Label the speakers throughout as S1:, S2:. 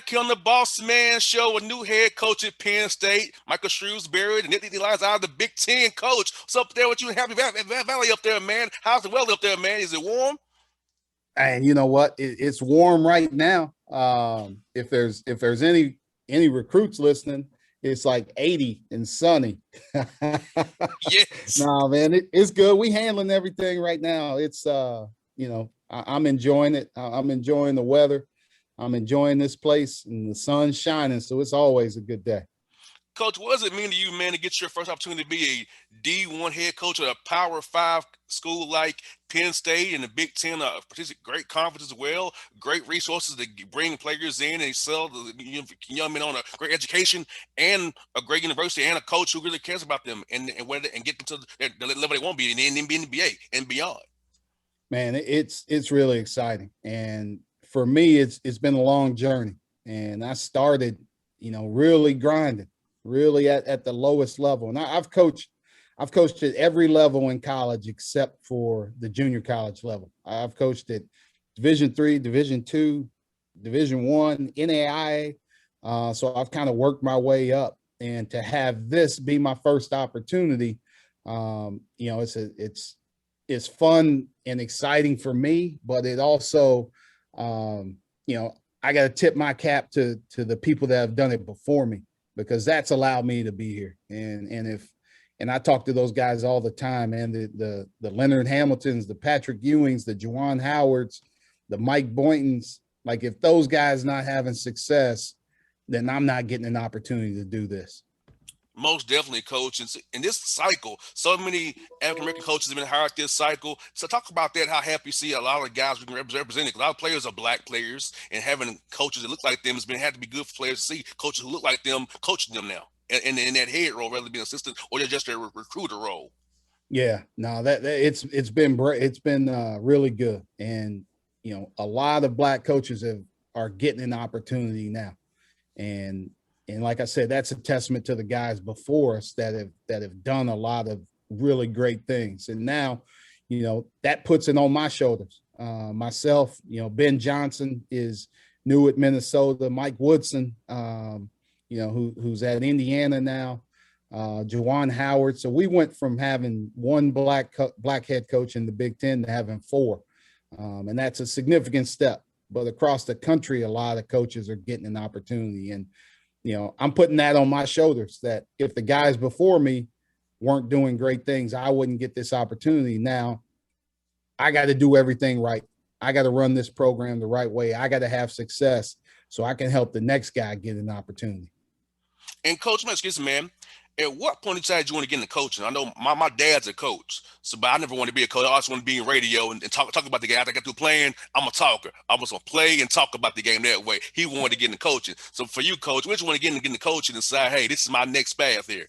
S1: back here on the Bossman show, a new head coach at Penn State, Micah Shrewsberry, the Nittany Lions out of the Big Ten coach. What's up there with you in Happy Valley up there, man? How's the weather up there, man? Is it warm?
S2: And you know what? It's warm right now. If there's any recruits listening, it's like 80 and sunny.
S1: Yes.
S2: No, man, it's good. We handling everything right now. It's I'm enjoying it. I'm enjoying the weather. I'm enjoying this place and the sun's shining. So it's always a good day.
S1: Coach, what does it mean to you, man, to get your first opportunity to be a D1 head coach at a Power 5 school like Penn State and the Big Ten, great conference as well, great resources to bring players in and sell the young men on a great education and a great university and a coach who really cares about them and get them to the level they want to be in the NBA and beyond?
S2: Man, it's really exciting. And for me, it's been a long journey. And I started, really grinding, really at the lowest level. And I've coached at every level in college except for the junior college level. I've coached at Division III, Division II, Division I, NAIA. So I've kind of worked my way up. And to have this be my first opportunity, it's fun and exciting for me, but it also, I got to tip my cap to the people that have done it before me, because that's allowed me to be here. And I talk to those guys all the time, man, the Leonard Hamiltons, the Patrick Ewings, the Juwan Howards, the Mike Boyntons. Like, if those guys not having success, then I'm not getting an opportunity to do this.
S1: Most definitely, coach. And in this cycle, so many African-American coaches have been hired this cycle. So talk about that, how happy you see a lot of guys we can represent. A lot of players are black players, and having coaches that look like them had to be good for players to see coaches who look like them coaching them now. And in that head role, rather than being assistant or just a recruiter role.
S2: Yeah, no, that it's been really good. And, a lot of black coaches are getting an opportunity now. And like I said, that's a testament to the guys before us that have done a lot of really great things. And now, that puts it on my shoulders. Myself, Ben Johnson is new at Minnesota. Mike Woodson, who's at Indiana now. Juwan Howard. So we went from having one black head coach in the Big Ten to having four. And that's a significant step. But across the country, a lot of coaches are getting an opportunity. And I'm putting that on my shoulders, that if the guys before me weren't doing great things, I wouldn't get this opportunity. Now I got to do everything right. I got to run this program the right way. I got to have success so I can help the next guy get an opportunity.
S1: And Coach, excuse me, man, at what point did you decide you want to get into coaching? I know my dad's a coach, but I never wanted to be a coach. I always want to be in radio and talk about the game. After I got through playing, I'm a talker. I was going to play and talk about the game that way. He wanted to get into coaching. So for you, Coach, which one to get into coaching and decide, hey, this is my next path here?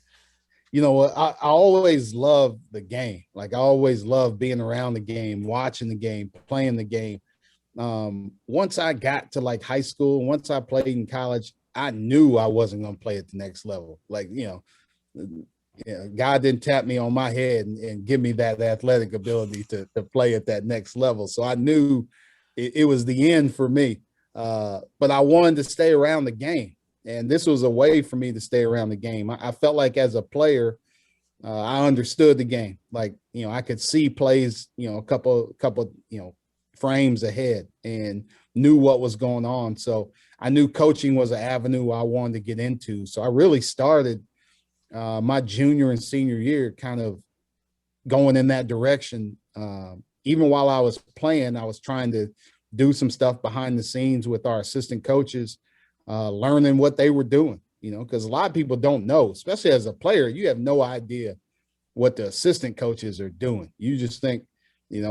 S2: You know what? I always loved the game. Like, I always loved being around the game, watching the game, playing the game. Once I got to like high school, once I played in college, I knew I wasn't going to play at the next level. Like, God didn't tap me on my head and give me that athletic ability to play at that next level. So I knew it was the end for me. But I wanted to stay around the game. And this was a way for me to stay around the game. I felt like as a player, I understood the game. Like, I could see plays, a couple, frames ahead and knew what was going on. So I knew coaching was an avenue I wanted to get into. So I really started my junior and senior year kind of going in that direction. Even while I was playing, I was trying to do some stuff behind the scenes with our assistant coaches, learning what they were doing, because a lot of people don't know, especially as a player, you have no idea what the assistant coaches are doing. You just think,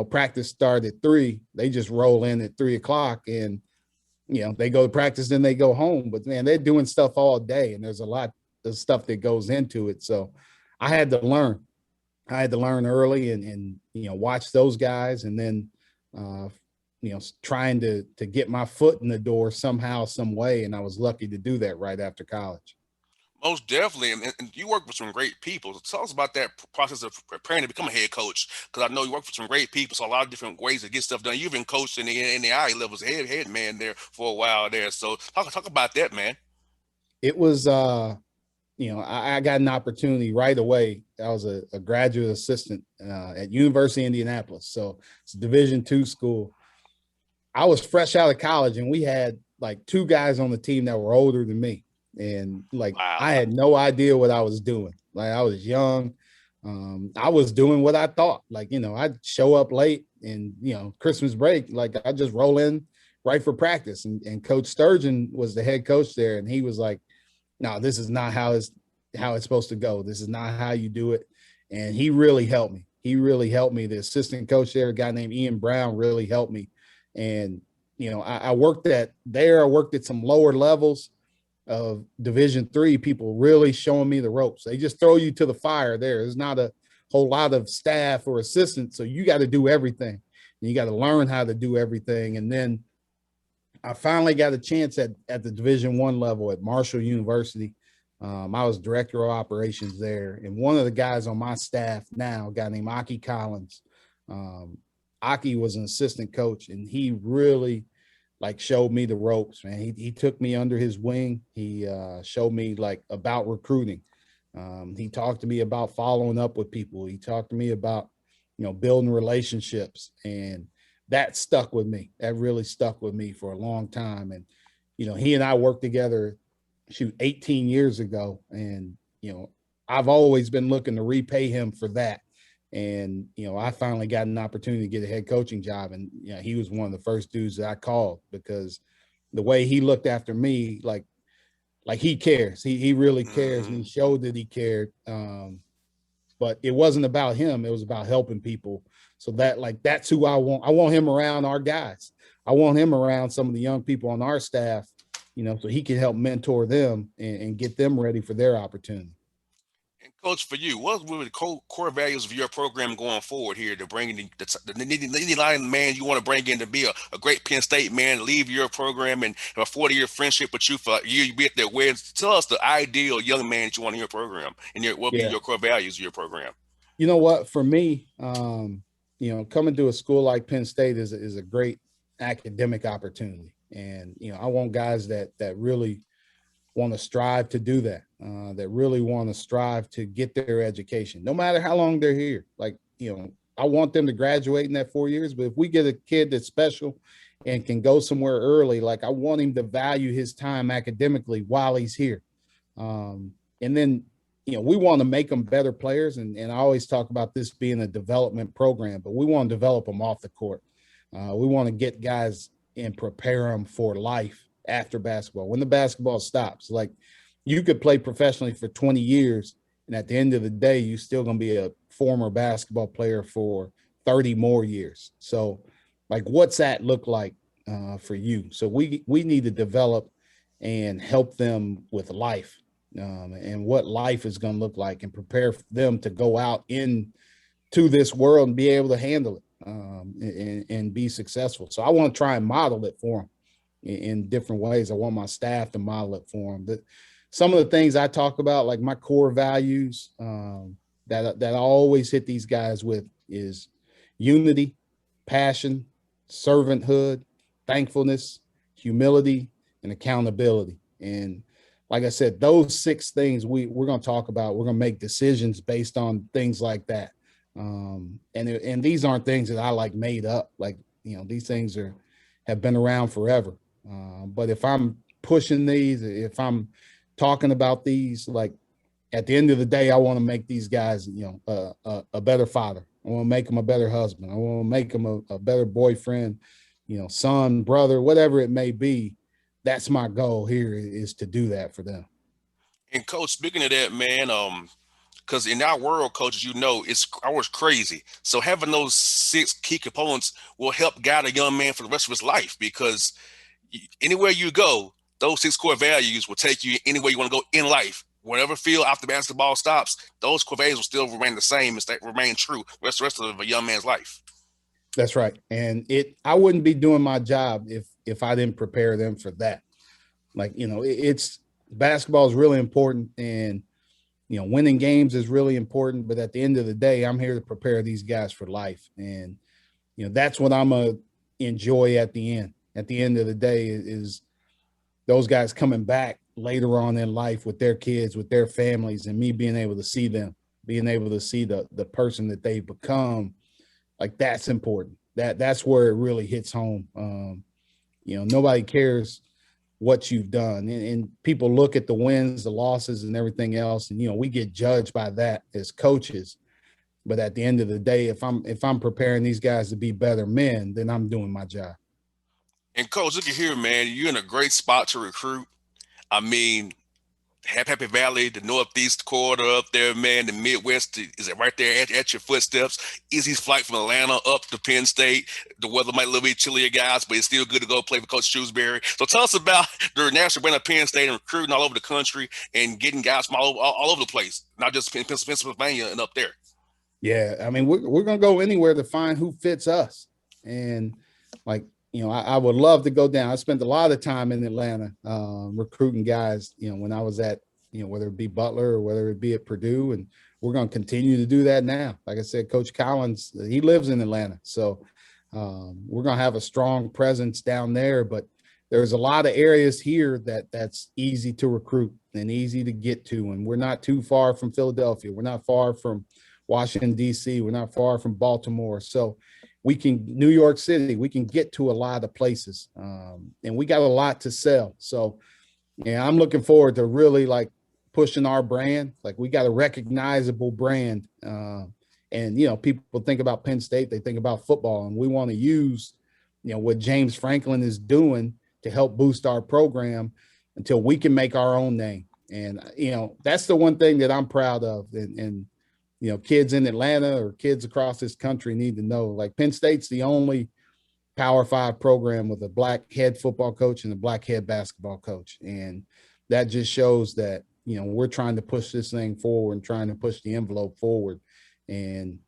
S2: practice start at 3, they just roll in at 3:00 and, they go to practice, then they go home. But man, they're doing stuff all day, and there's a lot of stuff that goes into it. So I had to learn. Early and watch those guys, and then, trying to get my foot in the door somehow, some way. And I was lucky to do that right after college.
S1: Most definitely, and you work with some great people. So tell us about that process of preparing to become a head coach. Because I know you work with some great people, so a lot of different ways to get stuff done. You've been coached in the eye levels, head man there for a while there. So talk about that, man.
S2: It was I got an opportunity right away. I was a graduate assistant at University of Indianapolis, so it's a Division II school. I was fresh out of college, and we had like two guys on the team that were older than me, and like I
S1: Wow.
S2: had no idea what I was doing. Like I was young. I was doing what I thought. Like I'd show up late, and Christmas break, like I just roll in right for practice. And Coach Sturgeon was the head coach there, and he was like, "No, this is not how it's supposed to go. This is not how you do it." And he really helped me. He really helped me. The assistant coach there, a guy named Ian Brown, really helped me. And I worked at there. I worked at some lower levels of Division III. People really showing me the ropes. They just throw you to the fire there. There's not a whole lot of staff or assistants, so you got to do everything. And you got to learn how to do everything. And then I finally got a chance at the Division I level at Marshall University. I was director of operations there, and one of the guys on my staff now, a guy named Aki Collins. Aki was an assistant coach, and he really like showed me the ropes, man. He took me under his wing. He showed me like about recruiting. He talked to me about following up with people. He talked to me about building relationships, and that stuck with me. That really stuck with me for a long time. And he and I worked together, 18 years ago, and I've always been looking to repay him for that. And I finally got an opportunity to get a head coaching job, and he was one of the first dudes that I called because the way he looked after me, like he cares. He really cares, and he
S1: Hmm.
S2: showed that he cared. But it wasn't about him; it was about helping people. So that's who I want. I want him around our guys. I want him around some of the young people on our staff, so he can help mentor them and get them ready for their opportunity.
S1: And coach, for you, what were the core values of your program going forward here to bring in the nitty line man you want to bring in to be a great Penn State man, leave your program and have a 40-year friendship with you for you be at their weddings. Tell us the ideal young man that you want in your program and what be
S2: Yeah.
S1: your core values of your program.
S2: You know what? For me, coming to a school like Penn State is a great academic opportunity, and I want guys that really want to strive to do that, that really want to strive to get their education, no matter how long they're here. Like, I want them to graduate in that 4 years, but if we get a kid that's special and can go somewhere early, like I want him to value his time academically while he's here. And then, we want to make them better players. And I always talk about this being a development program, but we want to develop them off the court. We want to get guys and prepare them for life after basketball. When the basketball stops, like you could play professionally for 20 years, and at the end of the day, you're still going to be a former basketball player for 30 more years. So, like, what's that look like for you? So we need to develop and help them with life, and what life is going to look like, and prepare them to go out into this world and be able to handle it, and be successful. So I want to try and model it for them in different ways. I want my staff to model it for them. That some of the things I talk about, like my core values, that I always hit these guys with is unity, passion, servanthood, thankfulness, humility, and accountability. And like I said, those six things we're going to talk about. We're going to make decisions based on things like that. And these aren't things that I like made up. Like, these things have been around forever. But if I'm pushing these, if I'm talking about these, like at the end of the day, I want to make these guys, a better father. I want to make them a better husband. I want to make them a better boyfriend, son, brother, whatever it may be. That's my goal here, is to do that for them.
S1: And coach, speaking of that, man, because in our world, coaches, it's ours crazy. So having those six key components will help guide a young man for the rest of his life. Because anywhere you go, those six core values will take you anywhere you want to go in life. Whatever field after basketball stops, those core values will still remain the same and remain true the rest of a young man's life.
S2: That's right. And I wouldn't be doing my job if I didn't prepare them for that. Like, it's Basketball is really important, and winning games is really important. But at the end of the day, I'm here to prepare these guys for life, and that's what I'm gonna enjoy at the end. At the end of the day, is those guys coming back later on in life with their kids, with their families, and me being able to see them, being able to see the person that they've become. Like that's important. That's where it really hits home. Nobody cares what you've done, and people look at the wins, the losses, and everything else, and we get judged by that as coaches. But at the end of the day, if I'm preparing these guys to be better men, then I'm doing my job.
S1: And coach, look at here, man. You're in a great spot to recruit. I mean, Happy Valley, the Northeast corridor up there, man. The Midwest is right there at your footsteps. Easy flight from Atlanta up to Penn State. The weather might a little bit chillier, guys, but it's still good to go play for Coach Shrewsberry. So tell us about the national brand of Penn State and recruiting all over the country and getting guys from all over the place, not just Pennsylvania and up there.
S2: Yeah, I mean, we're gonna go anywhere to find who fits us, and like I would love to go down. I spent a lot of time in Atlanta recruiting guys. When I was at whether it be Butler or whether it be at Purdue, and we're gonna continue to do that now. Like I said, Coach Collins, he lives in Atlanta, so we're gonna have a strong presence down there. But there's a lot of areas here that's easy to recruit and easy to get to, and we're not too far from Philadelphia. We're not far from Washington, D.C. We're not far from Baltimore. So New York City, we can get to a lot of places. And we got a lot to sell. So, yeah, I'm looking forward to really like pushing our brand. Like we got a recognizable brand. And people think about Penn State, they think about football, and we want to use, what James Franklin is doing to help boost our program until we can make our own name. And, that's the one thing that I'm proud of. And kids in Atlanta or kids across this country need to know, like Penn State's the only Power 5 program with a black head football coach and a black head basketball coach. And that just shows that, we're trying to push this thing forward and trying to push the envelope forward. And,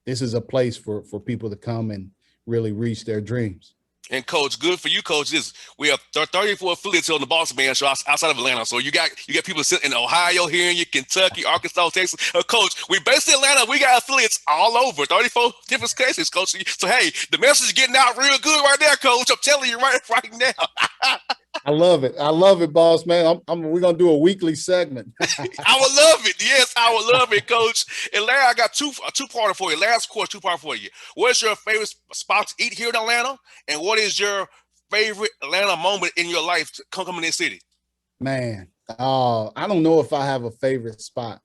S2: this is a place for people to come and really reach their dreams.
S1: And coach, good for you, coach. We have 34 affiliates on the Bossman show outside of Atlanta. So you got people sitting in Ohio, here in you, Kentucky, Arkansas, Texas. Coach, we based in Atlanta. We got affiliates all over, 34 different cases, coach. So hey, the message is getting out real good right there, coach. I'm telling you right now.
S2: I love it. I love it, boss man. We're gonna do a weekly segment.
S1: I would love it. Yes, I would love it, coach. And Larry, I got two-parter for you. Last course, two-part for you. What's your favorite spot to eat here in Atlanta? And what is your favorite Atlanta moment in your life coming in this city?
S2: Man, I don't know if I have a favorite spot.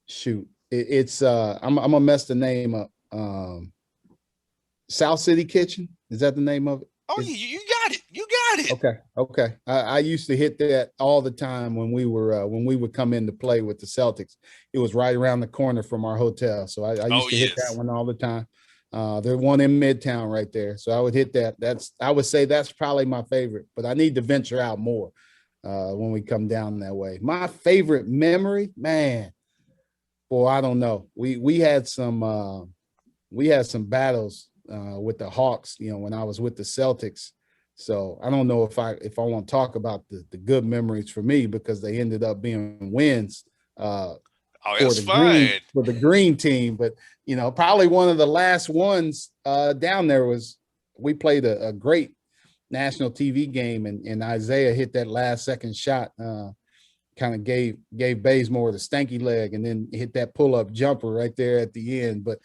S2: Shoot, it's I'm gonna mess the name up. South City Kitchen, is that the name of it?
S1: Oh, you got it. You got
S2: it. Okay. I used to hit that all the time when we would come in to play with the Celtics. It was right around the corner from our hotel, so I used to hit that one all the time. There's one in Midtown right there, so I would hit that. I would say that's probably my favorite, but I need to venture out more when we come down that way. My favorite memory, man, boy, I don't know. We had some battles with the Hawks, when I was with the Celtics. So I don't know if I want to talk about the good memories for me, because they ended up being wins
S1: for the
S2: green team. But probably one of the last ones down there was we played a great national TV game, and Isaiah hit that last second shot, kind of gave Bazemore the stanky leg, and then hit that pull-up jumper right there at the end. But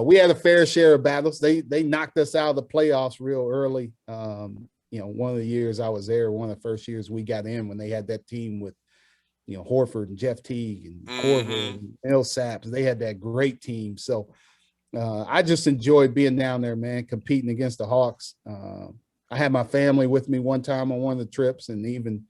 S2: we had a fair share of battles. They knocked us out of the playoffs real early. One of the years I was there, one of the first years we got in, when they had that team with, Horford and Jeff Teague and Corver and Millsaps. They had that great team. So I just enjoyed being down there, man, competing against the Hawks. I had my family with me one time on one of the trips, and even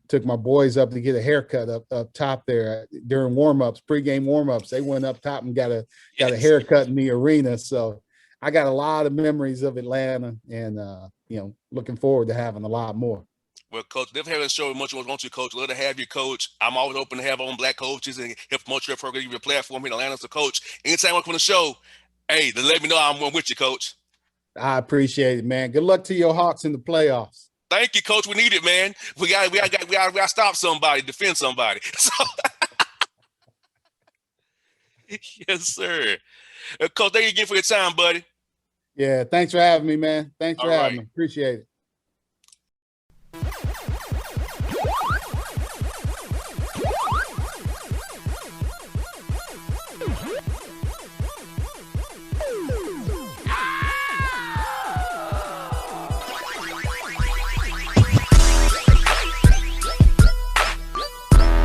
S2: took my boys up to get a haircut up top there during warm-ups, pregame warm-ups. They went up top and got a haircut in the arena. So I got a lot of memories of Atlanta, and looking forward to having a lot more.
S1: Well, coach, never having a show much as want you, coach. Love to have you, coach. I'm always open to have on black coaches and help promote your program, your platform in Atlanta. So, coach, anytime I come on the show, hey, let me know I'm with you, coach.
S2: I appreciate it, man. Good luck to your Hawks in the playoffs.
S1: Thank you, Coach. We need it, man. We got to stop somebody, defend somebody. So, yes, sir. Coach, thank you again for your time, buddy.
S2: Yeah, thanks for having me, man. Thanks for
S1: All
S2: having
S1: right.
S2: me. Appreciate it.